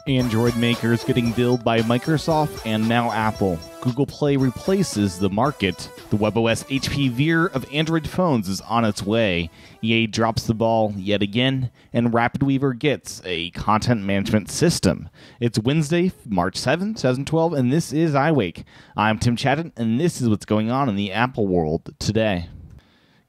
Android makers getting billed by Microsoft and now Apple. Google Play replaces the market. The webOS HP Veer of Android phones is on its way. EA drops the ball yet again, and RapidWeaver gets a content management system. It's Wednesday, March 7, 2012, and this is iWake. I'm Tim Chatton, and this is what's going on in the Apple world today.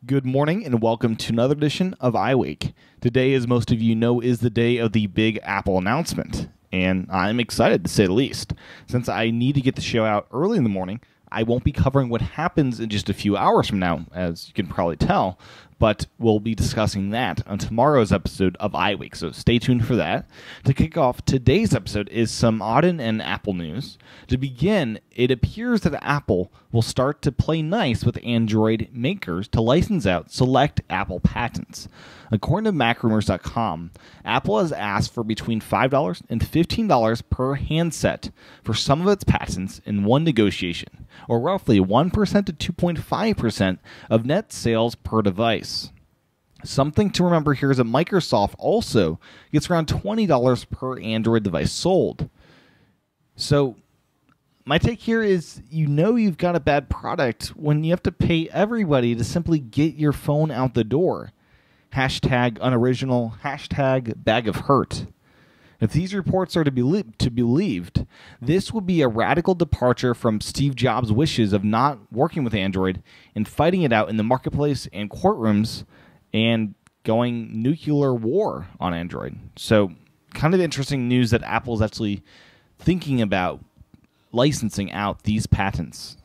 Good morning and welcome to another edition of iWake. Today, as most of you know, is the day of the big Apple announcement. And I'm excited, to say the least. Since I need to get the show out early in the morning, I won't be covering what happens in just a few hours from now, as you can probably tell, but we'll be discussing that on tomorrow's episode of iWake, so stay tuned for that. To kick off today's episode is some Auden and Apple news. To begin, it appears that Apple will start to play nice with Android makers to license out select Apple patents. According to MacRumors.com, Apple has asked for between $5 and $15 per handset for some of its patents in one negotiation, or roughly 1% to 2.5% of net sales per device. Something to remember here is that Microsoft also gets around $20 per Android device sold. So my take here is, you know you've got a bad product when you have to pay everybody to simply get your phone out the door. Hashtag unoriginal, hashtag bag of hurt. If these reports are to be believed, this would be a radical departure from Steve Jobs' wishes of not working with Android and fighting it out in the marketplace and courtrooms and going nuclear war on Android. So kind of interesting news that Apple is actually thinking about licensing out these patents.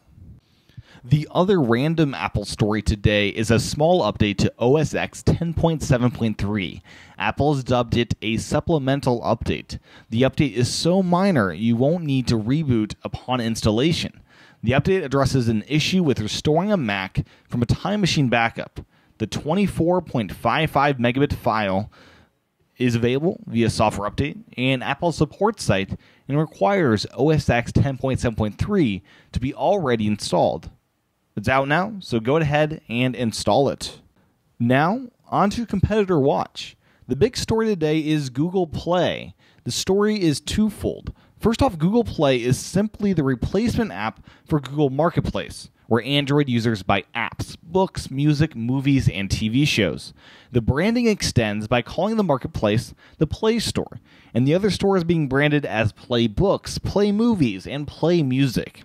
The other random Apple story today is a small update to OS X 10.7.3. Apple has dubbed it a supplemental update. The update is so minor you won't need to reboot upon installation. The update addresses an issue with restoring a Mac from a Time Machine backup. The 24.55 megabit file is available via software update and Apple's support site and requires OS X 10.7.3 to be already installed. It's out now, so go ahead and install it. Now, on to Competitor Watch. The big story today is Google Play. The story is twofold. First off, Google Play is simply the replacement app for Google Marketplace, where Android users buy apps, books, music, movies, and TV shows. The branding extends by calling the marketplace the Play Store, and the other stores being branded as Play Books, Play Movies, and Play Music.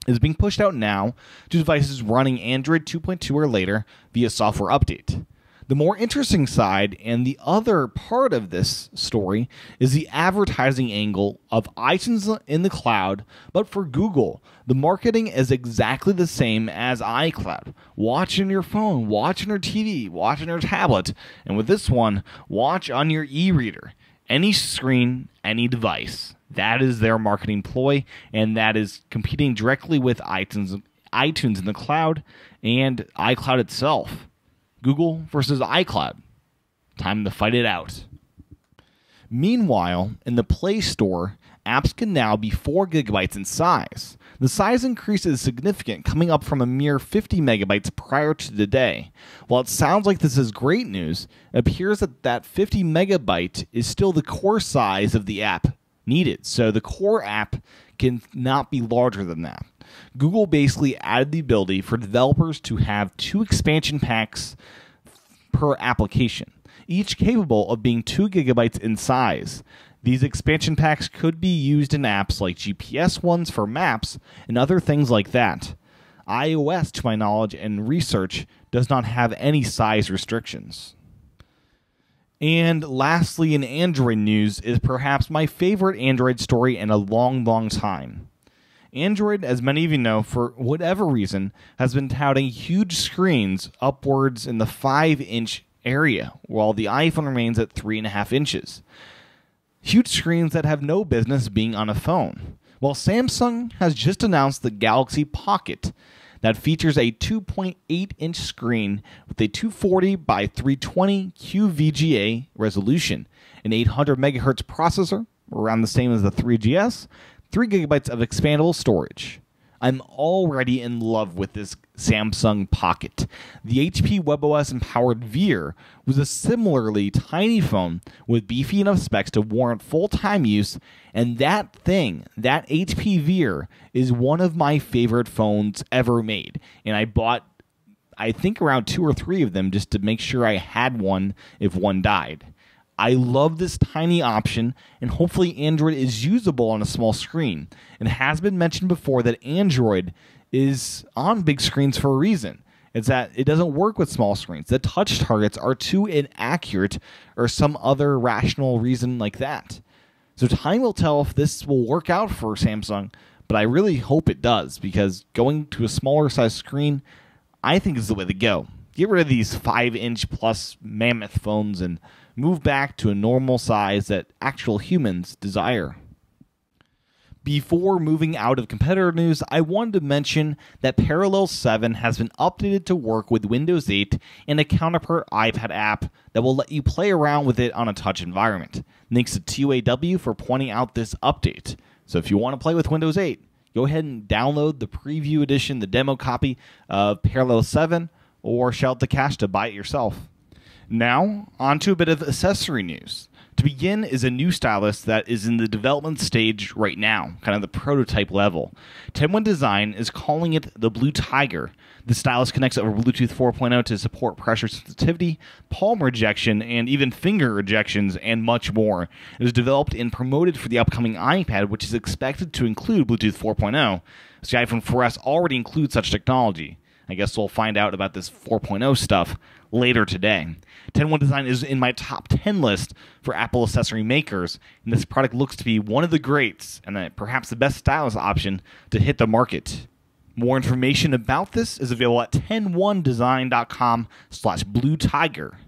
Is being pushed out now to devices running Android 2.2 or later via software update. The more interesting side and the other part of this story is the advertising angle of iTunes in the cloud, but for Google, the marketing is exactly the same as iCloud. Watch on your phone, watch on your TV, watch on your tablet, and with this one, watch on your e-reader. Any screen, any device. That is their marketing ploy, and that is competing directly with iTunes in the cloud and iCloud itself. Google versus iCloud. Time to fight it out. Meanwhile, in the Play Store, apps can now be 4 gigabytes in size. The size increase is significant, coming up from a mere 50 megabytes prior to today. While it sounds like this is great news, it appears that 50 megabyte is still the core size of the app needed, so the core app can not be larger than that. Google basically added the ability for developers to have 2 expansion packs per application, each capable of being 2 gigabytes in size. These expansion packs could be used in apps like GPS ones for maps and other things like that. iOS, to my knowledge and research, does not have any size restrictions. And lastly, in Android news is perhaps my favorite Android story in a long, long time. Android, as many of you know, for whatever reason, has been touting huge screens upwards in the 5-inch area, while the iPhone remains at 3.5 inches. Huge screens that have no business being on a phone. Well, Samsung has just announced the Galaxy Pocket that features a 2.8-inch screen with a 240 by 320 QVGA resolution, an 800 megahertz processor, around the same as the 3GS, 3 gigabytes of expandable storage. I'm already in love with this Samsung Pocket. The HP webOS-empowered Veer was a similarly tiny phone with beefy enough specs to warrant full-time use, and that HP Veer, is one of my favorite phones ever made. And I bought, I think, around 2 or 3 of them just to make sure I had one if one died. I love this tiny option, and hopefully Android is usable on a small screen. It has been mentioned before that Android is on big screens for a reason. It's that it doesn't work with small screens. The touch targets are too inaccurate or some other rational reason like that. So time will tell if this will work out for Samsung, but I really hope it does, because going to a smaller size screen, I think, is the way to go. Get rid of these 5-inch plus mammoth phones and move back to a normal size that actual humans desire. Before moving out of competitor news, I wanted to mention that Parallel 7 has been updated to work with Windows 8 and a counterpart iPad app that will let you play around with it on a touch environment. Thanks to TUAW for pointing out this update. So if you want to play with Windows 8, go ahead and download the preview edition, the demo copy of Parallel 7, or shout to Cash to buy it yourself. Now, on to a bit of accessory news. To begin is a new stylus that is in the development stage right now, kind of the prototype level. 10-1 Design is calling it the Blue Tiger. The stylus connects over Bluetooth 4.0 to support pressure sensitivity, palm rejection, and even finger rejections, and much more. It was developed and promoted for the upcoming iPad, which is expected to include Bluetooth 4.0. The iPhone 4S already includes such technology. I guess we'll find out about this 4.0 stuff later today. 10-1 Design is in my top 10 list for Apple accessory makers, and this product looks to be one of the greats and perhaps the best stylus option to hit the market. More information about this is available at 101design.com/Blue Tiger.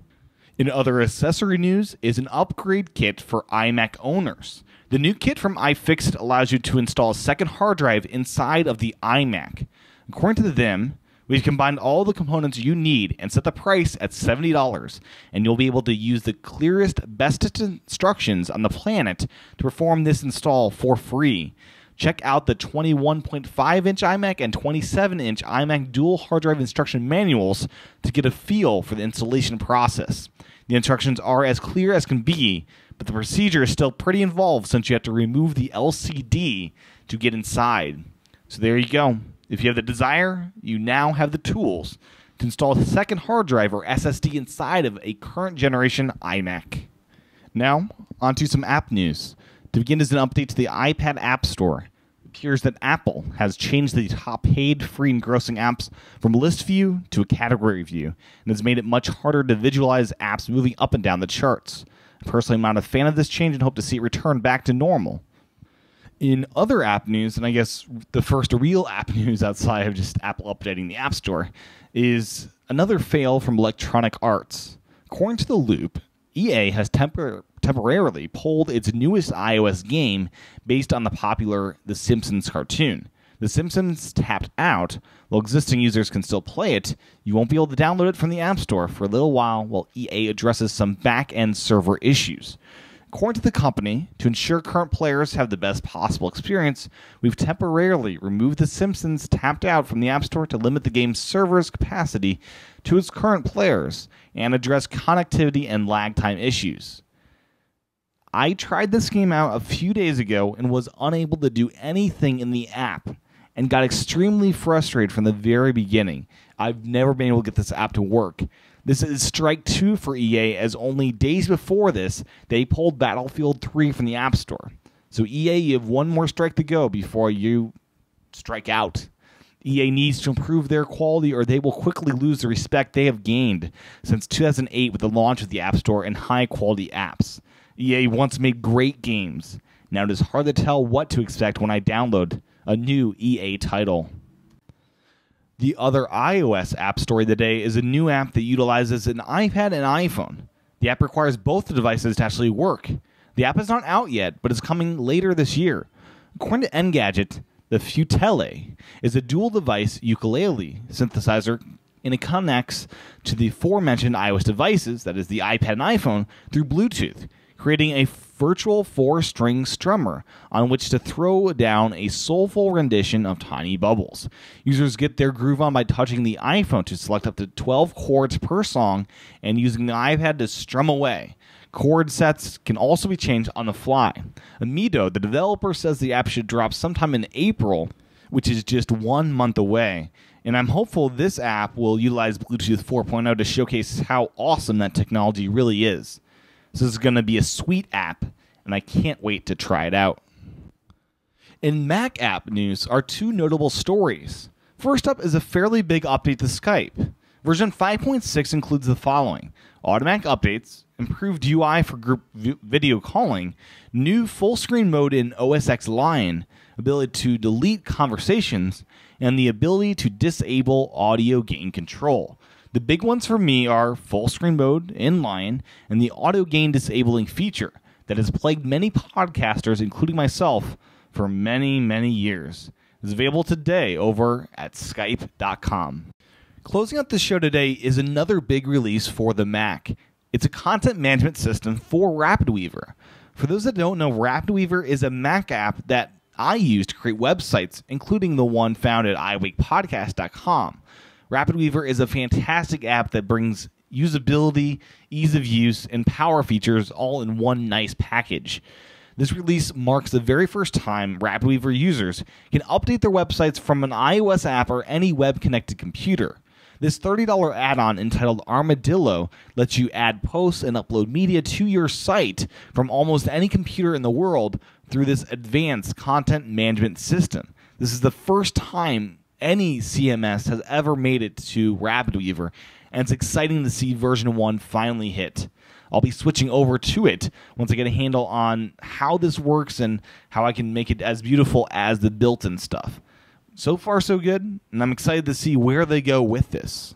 In other accessory news is an upgrade kit for iMac owners. The new kit from iFixit allows you to install a second hard drive inside of the iMac. According to them, we've combined all the components you need and set the price at $70, and you'll be able to use the clearest, bestest instructions on the planet to perform this install for free. Check out the 21.5-inch iMac and 27-inch iMac dual hard drive instruction manuals to get a feel for the installation process. The instructions are as clear as can be, but the procedure is still pretty involved since you have to remove the LCD to get inside. So there you go. If you have the desire, you now have the tools to install a second hard drive or SSD inside of a current generation iMac. Now, onto some app news. To begin is an update to the iPad App Store. It appears that Apple has changed the top paid, free, and grossing apps from list view to a category view, and has made it much harder to visualize apps moving up and down the charts. Personally, I'm not a fan of this change and hope to see it return back to normal. In other app news, and I guess the first real app news outside of just Apple updating the App Store, is another fail from Electronic Arts. According to The Loop, EA has temporarily pulled its newest iOS game based on the popular The Simpsons cartoon. The Simpsons Taped out. While existing users can still play it, you won't be able to download it from the App Store for a little while EA addresses some back-end server issues. According to the company, to ensure current players have the best possible experience, we've temporarily removed The Simpsons Taped out from the App Store to limit the game's server's capacity to its current players and address connectivity and lag time issues. I tried this game out a few days ago and was unable to do anything in the app and got extremely frustrated from the very beginning. I've never been able to get this app to work. This is strike 2 for EA, as only days before this, they pulled Battlefield 3 from the App Store. So EA, you have one more strike to go before you strike out. EA needs to improve their quality or they will quickly lose the respect they have gained since 2008 with the launch of the App Store and high-quality apps. EA once made great games. Now it is hard to tell what to expect when I download a new EA title. The other iOS app story of the day is a new app that utilizes an iPad and iPhone. The app requires both the devices to actually work. The app is not out yet, but is coming later this year. According to Engadget, the Few Tele is a dual-device ukulele synthesizer, and it connects to the aforementioned iOS devices, that is the iPad and iPhone, through Bluetooth, creating a virtual 4-string strummer on which to throw down a soulful rendition of Tiny Bubbles. Users get their groove on by touching the iPhone to select up to 12 chords per song and using the iPad to strum away. Chord sets can also be changed on the fly. Amido, the developer, says the app should drop sometime in April, which is just 1 month away. And I'm hopeful this app will utilize Bluetooth 4.0 to showcase how awesome that technology really is. So this is going to be a sweet app, and I can't wait to try it out. In Mac app news are 2 notable stories. First up is a fairly big update to Skype. Version 5.6 includes the following: automatic updates, improved UI for group video calling, new full-screen mode in OS X Lion, ability to delete conversations, and the ability to disable audio gain control. The big ones for me are full screen mode in Lion and the audio gain disabling feature that has plagued many podcasters, including myself, for many, many years. It's available today over at Skype.com. Closing out the show today is another big release for the Mac. It's a content management system for RapidWeaver. For those that don't know, RapidWeaver is a Mac app that I use to create websites, including the one found at iWakePodcast.com. RapidWeaver is a fantastic app that brings usability, ease of use, and power features all in one nice package. This release marks the very first time RapidWeaver users can update their websites from an iOS app or any web-connected computer. This $30 add-on entitled Armadillo lets you add posts and upload media to your site from almost any computer in the world through this advanced content management system. This is the first time any CMS has ever made it to RapidWeaver, and it's exciting to see version 1 finally hit. I'll be switching over to it once I get a handle on how this works and how I can make it as beautiful as the built-in stuff. So far, so good, and I'm excited to see where they go with this.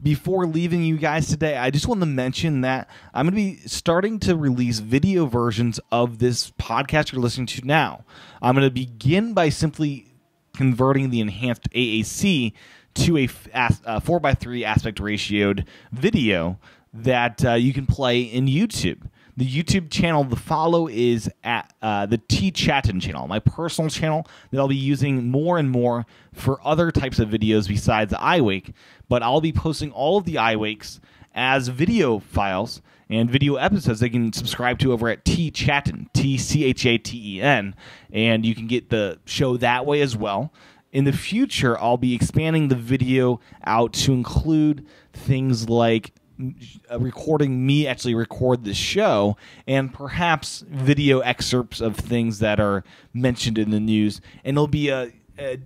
Before leaving you guys today, I just want to mention that I'm going to be starting to release video versions of this podcast you're listening to now. I'm going to begin by simply converting the enhanced AAC to a 4:3 aspect ratioed video that you can play in YouTube. The YouTube channel to follow is at the T-Chatin channel, my personal channel that I'll be using more and more for other types of videos besides iWake. But I'll be posting all of the iWakes as video files and video episodes they can subscribe to over at T-Chatin, T-C-H-A-T-E-N, and you can get the show that way as well. In the future, I'll be expanding the video out to include things like recording me actually record the show and perhaps video excerpts of things that are mentioned in the news. And it'll be a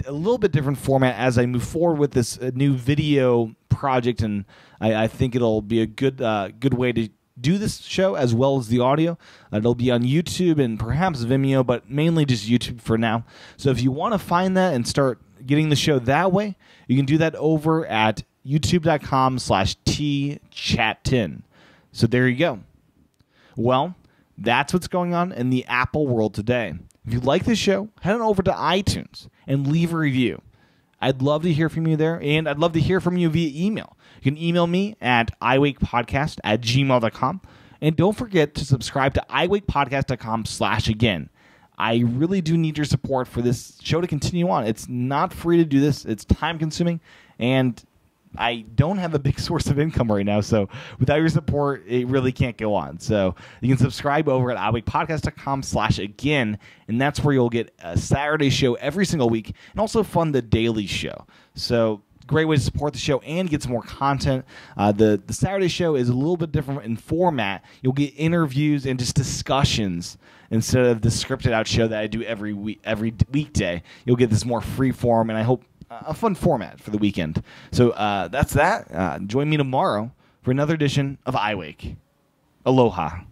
little bit different format as I move forward with this new video project, and I think it'll be a good way to do this show as well as the audio. It'll be on YouTube and perhaps Vimeo, but mainly just YouTube for now. So if you want to find that and start getting the show that way, you can do that over at youtube.com/tchatin. So there you go. Well, that's what's going on in the Apple world today. If you like this show, head on over to iTunes and leave a review. I'd love to hear from you there, and I'd love to hear from you via email. You can email me at iwakepodcast@gmail.com. And don't forget to subscribe to iwakepodcast.com/again. I really do need your support for this show to continue on. It's not free to do this. It's time-consuming, and I don't have a big source of income right now, so without your support, it really can't go on. So you can subscribe over at iWakePodcast.com/again, and that's where you'll get a Saturday show every single week and also fund the daily show. So great way to support the show and get some more content. The Saturday show is a little bit different in format. You'll get interviews and just discussions instead of the scripted out show that I do every weekday. You'll get this more free form, and I hope a fun format for the weekend. So that's that. Join me tomorrow for another edition of iWake. Aloha.